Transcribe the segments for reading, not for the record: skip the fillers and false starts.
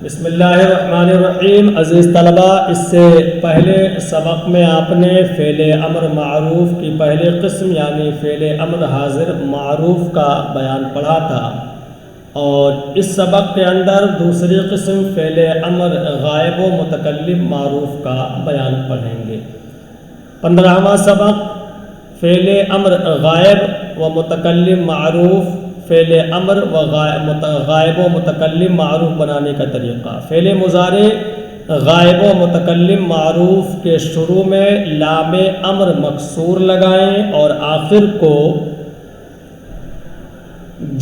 بسم اللہ الرحمن الرحیم۔ عزیز طلبہ، اس سے پہلے سبق میں آپ نے فعل امر معروف کی پہلی قسم یعنی فعل امر حاضر معروف کا بیان پڑھا تھا، اور اس سبق کے اندر دوسری قسم فعل امر غائب و متکلم معروف کا بیان پڑھیں گے۔ 15واں سبق فعل امر غائب و متکلم معروف، فعل امر و غائب و متکلم معروف بنانے کا طریقہ۔ فعل مضارع غائب و متکلم معروف کے شروع میں لام امر مکسور لگائیں اور آخر کو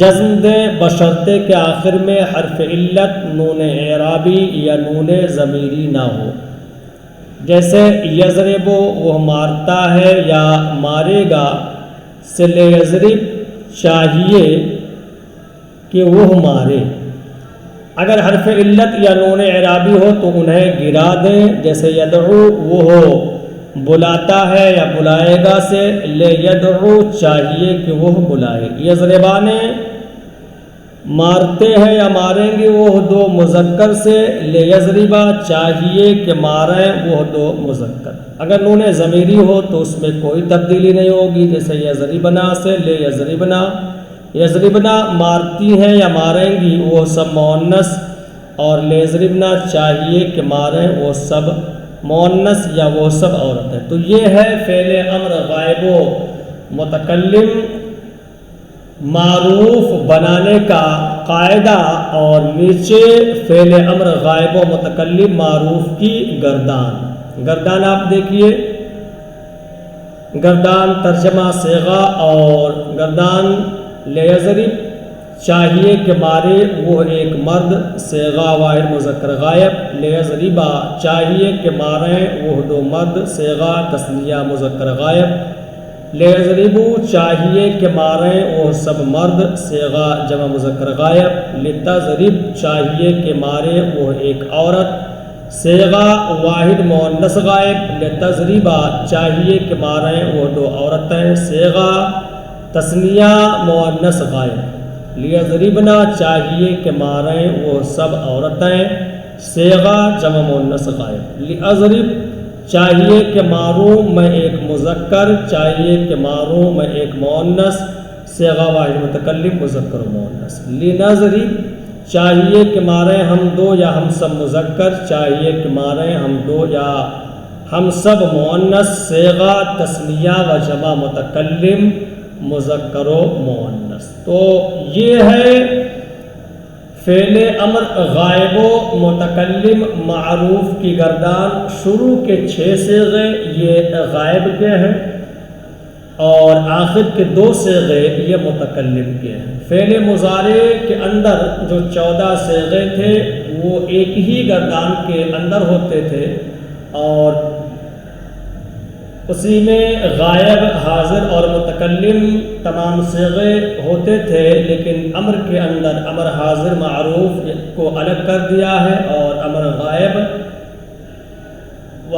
جزم دیں، بشرطے کہ آخر میں حرف علت نون اعرابی یا نون ضمیری نہ ہو۔ جیسے یضرب وہ مارتا ہے یا مارے گا، سے لیضرب چاہیے کہ وہ مارے۔ اگر حرف علت یا نون اعرابی ہو تو انہیں گرا دیں، جیسے یدعو وہ بلاتا ہے یا بلائے گا، سے لے یدعو چاہیے کہ وہ بلائے۔ یضربان مارتے ہیں یا ماریں گے وہ دو مذکر، سے لے یضربا چاہیے کہ ماریں وہ دو مذکر۔ اگر نون ضمیری ہو تو اس میں کوئی تبدیلی نہیں ہوگی، جیسے یضربنا سے لے یضربنا۔ یضربنا مارتی ہیں یا ماریں گی وہ سب مؤنث، اور لے یضربنا چاہیے کہ ماریں وہ سب مؤنث یا وہ سب عورت ہے۔ تو یہ ہے فعل امر غائب و متکلم معروف بنانے کا قاعدہ، اور نیچے فعل امر غائب و متکلم معروف کی گردان آپ دیکھیے۔ گردان ترجمہ صیغہ، اور گردان لیضرب چاہیے کہ مارے وہ ایک مرد، صیغہ واحد مذکر غائب، لیضربا چاہیے کہ ماریں وہ دو مرد، صیغہ تثنیہ مذکر غائب، لیضربو چاہیے کہ ماریں وہ سب مرد، صیغہ جمع مذکر غائب، لتضرب چاہیے کہ مارے وہ ایک عورت، صیغہ واحد مؤنث غائب، لتضربا چاہیے کہ ماریں وہ دو عورتیں، صیغہ تثنیہ مؤنث غائب، لیضربنا چاہیے کہ ماریں وہ سب عورتیں، صیغہ جمع مؤنث غائب، لیضرب چاہیے کہ ماروں میں ایک مذکر، چاہیے کہ ماروں میں ایک مؤنث، صیغہ واحد متکلم مذکر و مؤنث، لنضرب چاہیے کہ ماریں ہم دو یا ہم سب مذکر، چاہیے کہ ماریں ہم دو یا ہم سب مؤنث، صیغہ تثنیہ و جمع متکلم مذکر و مؤنث۔ تو یہ ہے فعل امر غائب و متکلم معروف کی گردان۔ شروع کے 6 صیغے یہ غائب کے ہیں، اور آخر کے 2 صیغے یہ متکلم کے ہیں۔ فعل مضارع کے اندر جو 14 صیغے تھے وہ ایک ہی گردان کے اندر ہوتے تھے، اور اسی میں غائب، حاضر اور متکلم تمام صیغے ہوتے تھے، لیکن امر کے اندر امر حاضر معروف کو الگ کر دیا ہے، اور امر غائب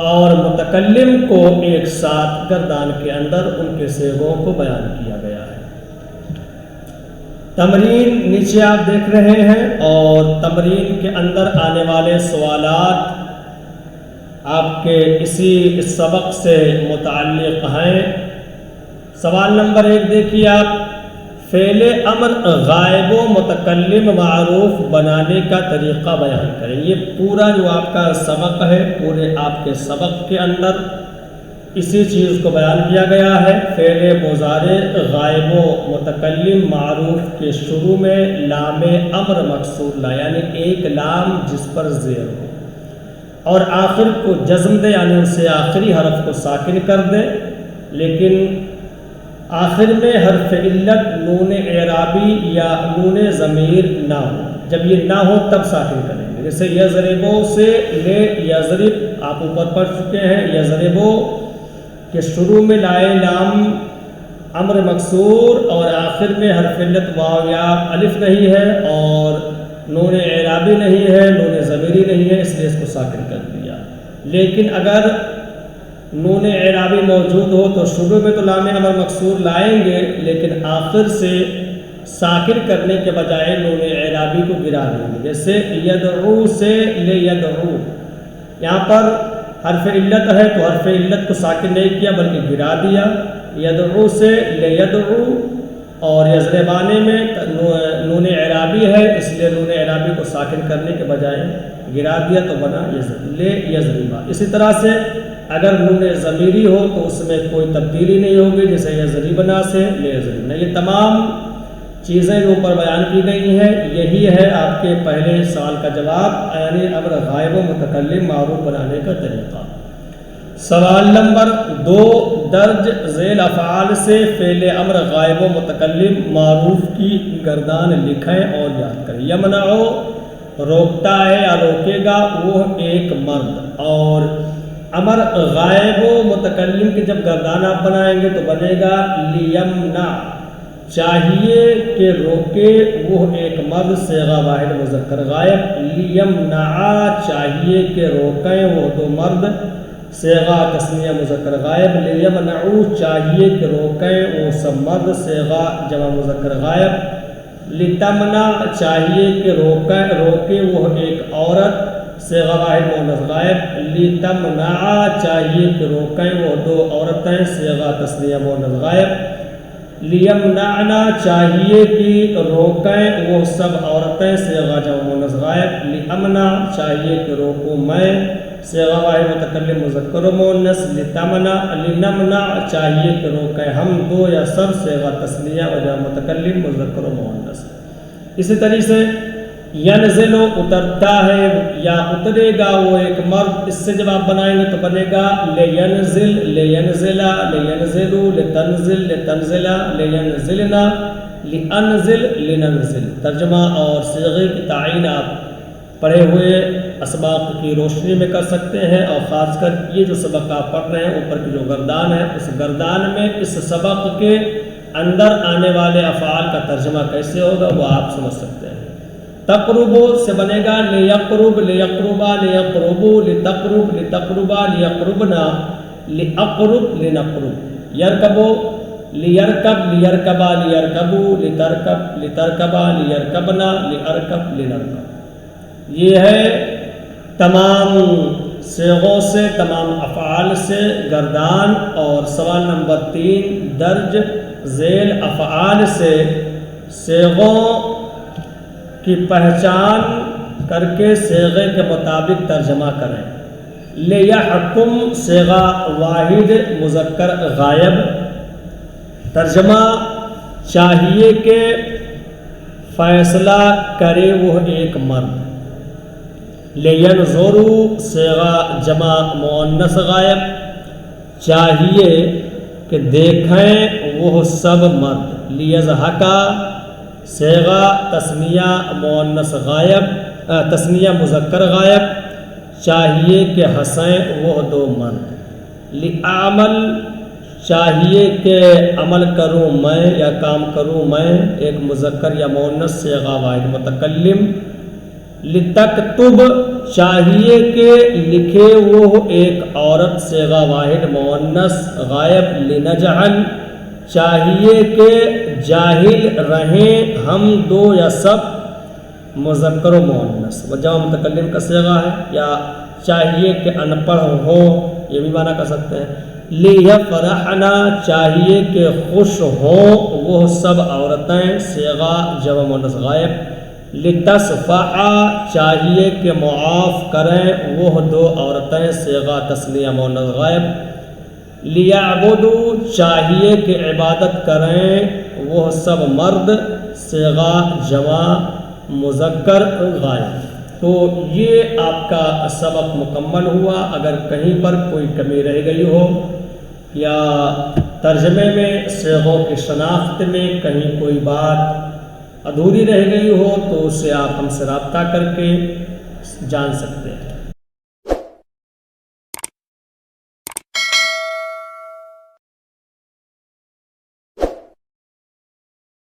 اور متکلم کو ایک ساتھ گردان کے اندر ان کے صیغوں کو بیان کیا گیا ہے۔ تمرین نیچے آپ دیکھ رہے ہیں، اور تمرین کے اندر آنے والے سوالات آپ کے اسی سبق سے متعلق ہیں۔ سوال نمبر 1 دیکھیے آپ، فعل امر غائب و متکلم معروف بنانے کا طریقہ بیان کریں۔ یہ پورا جو آپ کا سبق ہے، پورے آپ کے سبق کے اندر اسی چیز کو بیان کیا گیا ہے۔ فعل مضارع غائب و متکلم معروف کے شروع میں لام امر مکسور لا، یعنی ایک لام جس پر زیر ہو، اور آخر کو جزم دے، یعنی اسے آخری حرف کو ساکن کر دے، لیکن آخر میں حرف علت نون اعرابی یا نون ضمیر نہ ہو۔ جب یہ نہ ہو تب ساکن کریں گے، جیسے یضربو سے لے یضرب آپ اوپر پڑھ چکے ہیں۔ یضربو کے شروع میں لائے لام امر مکسور، اور آخر میں حرف علت واو یا الف نہیں ہے، اور نون اعرابی نہیں ہے، نون ضمیری نہیں ہے، اس لیے اس کو ساکن کر دیا۔ لیکن اگر نون اعرابی موجود ہو تو شروع میں تو لام امر مکسور لائیں گے، لیکن آخر سے ساکن کرنے کے بجائے نون اعرابی کو گرا دیں گے. جیسے یدعو سے لیدعو، یہاں پر حرف علت ہے تو حرف علت کو ساکن نہیں کیا بلکہ گرا دیا. یدعو سے لیدعو، اور یضربانے میں نون اعرابی ہے اس لیے نون اعرابی کو ساکن کرنے کے بجائے گرا دیا تو بنا لے یضربا. اسی طرح سے اگر نون ضمیری ہو تو اس میں کوئی تبدیلی نہیں ہوگی، جیسے یضربنا سے لے یضربنا. یہ تمام چیزیں جو اوپر بیان کی گئی ہیں یہی ہے آپ کے پہلے سوال کا جواب، یعنی امر غائب و متکلم معروف بنانے کا طریقہ. سوال نمبر 2، درج ذیل افعال سے فعل امر غائب و متکلم معروف کی گردان لکھیں اور یاد کریں. یمنعو روکتا ہے یا روکے گا وہ ایک مرد، اور امر غائب و متکلم کی جب گردان آپ بنائیں گے تو بنے گا لیمنع، چاہیے کہ روکے وہ ایک مرد، صیغہ واحد مذکر غائب. لیمنع چاہیے کہ روکیں وہ دو مرد، صیغہ تثنیہ مذکر غائب. لیمنعو چاہیے کہ روکیں وہ سب مرد، صیغہ جمع مذکر غائب. لتمنع چاہیے کہ روکے وہ ایک عورت، صیغہ واحد مؤنث غائب. لتمنع چاہیے کہ روکیں وہ دو عورتیں، صیغہ تثنیہ مؤنث غائب. لیمنعنا چاہیے کہ روکیں وہ سب عورتیں، صیغہ جمع مؤنث غائب. لامنع چاہیے کہ روکوں میں، صیغہ واحد متکلم مذکر و مؤنث. لنمنع چاہیے کہ روکیں ہم دو یا سب، صیغہ تثنیہ و جمع متکلم مذکر و مؤنث. اسی طریقے سے ینزل اترتا ہے یا اترے گا وہ ایک مرد، اس سے جب آپ بنائیں گے تو بنے گا لینزل لینزلا لینزلو لتنزل لتنزلا لینزلنا لانزل لننزل. ترجمہ اور صیغے کی تعین آپ پڑھے ہوئے اسباق کی روشنی میں کر سکتے ہیں، اور خاص کر یہ جو سبق آپ پڑھ رہے ہیں اوپر کی جو گردان ہے اس گردان میں اس سبق کے اندر آنے والے افعال کا ترجمہ کیسے ہوگا وہ آپ سمجھ سکتے ہیں. تقرب سے بنے گا لیقرب لیقربا لیقربو لتقرب لتقربا لیقربنا لاقرب لنقرب. یرکبو لیرکب لیرکبا لیرکبو لترکب لترکبا لیرکبنا لارکب لنرکب. یہ ہے تمام صیغوں سے، تمام افعال سے گردان. اور سوال نمبر 3، درج ذیل افعال سے صیغوں کی پہچان کر کے صیغے کے مطابق ترجمہ کریں. لیحکم صیغہ واحد مذکر غائب. ترجمہ چاہیے کہ فیصلہ کرے وہ ایک مرد. لینظرو صیغہ جمع مؤنث غائب. چاہیے کہ دیکھیں وہ سب مرد. لیضحکا صیغہ تثنیہ مؤنث غائب، تثنیہ مذکر غائب. چاہیے کہ ہنسیں وہ دو مرد. لأعمل چاہیے کہ عمل کروں میں یا کام کروں میں، ایک مذکر یا مؤنث صیغہ واحد متکلم. لتکتب چاہیے کہ لکھے وہ ایک عورت، صیغہ واحد مؤنث غائب. لنجعل چاہیے کہ جاہل رہیں ہم دو یا سب، مذکر و مؤنث. جمع متکلم کا صیغہ ہے. یا چاہیے کہ ان پڑھ ہو، یہ بھی معنی کر سکتے ہیں. لیفرحنا چاہیے کہ خوش ہوں وہ سب عورتیں، صیغہ جمع مؤنث غائب. لتصفح چاہیے کہ معاف کریں وہ دو عورتیں، صیغہ تثنیہ مؤنث غائب. لیعبدوا چاہیے کہ عبادت کریں وہ سب مرد، صیغہ جمع مذکر غائب. تو یہ آپ کا سبق مکمل ہوا. اگر کہیں پر کوئی کمی رہ گئی ہو یا ترجمے میں صیغوں کی شناخت میں کہیں کوئی بات ادھوری رہ گئی ہو تو اسے آپ ہم سے رابطہ کر کے جان سکتے ہیں.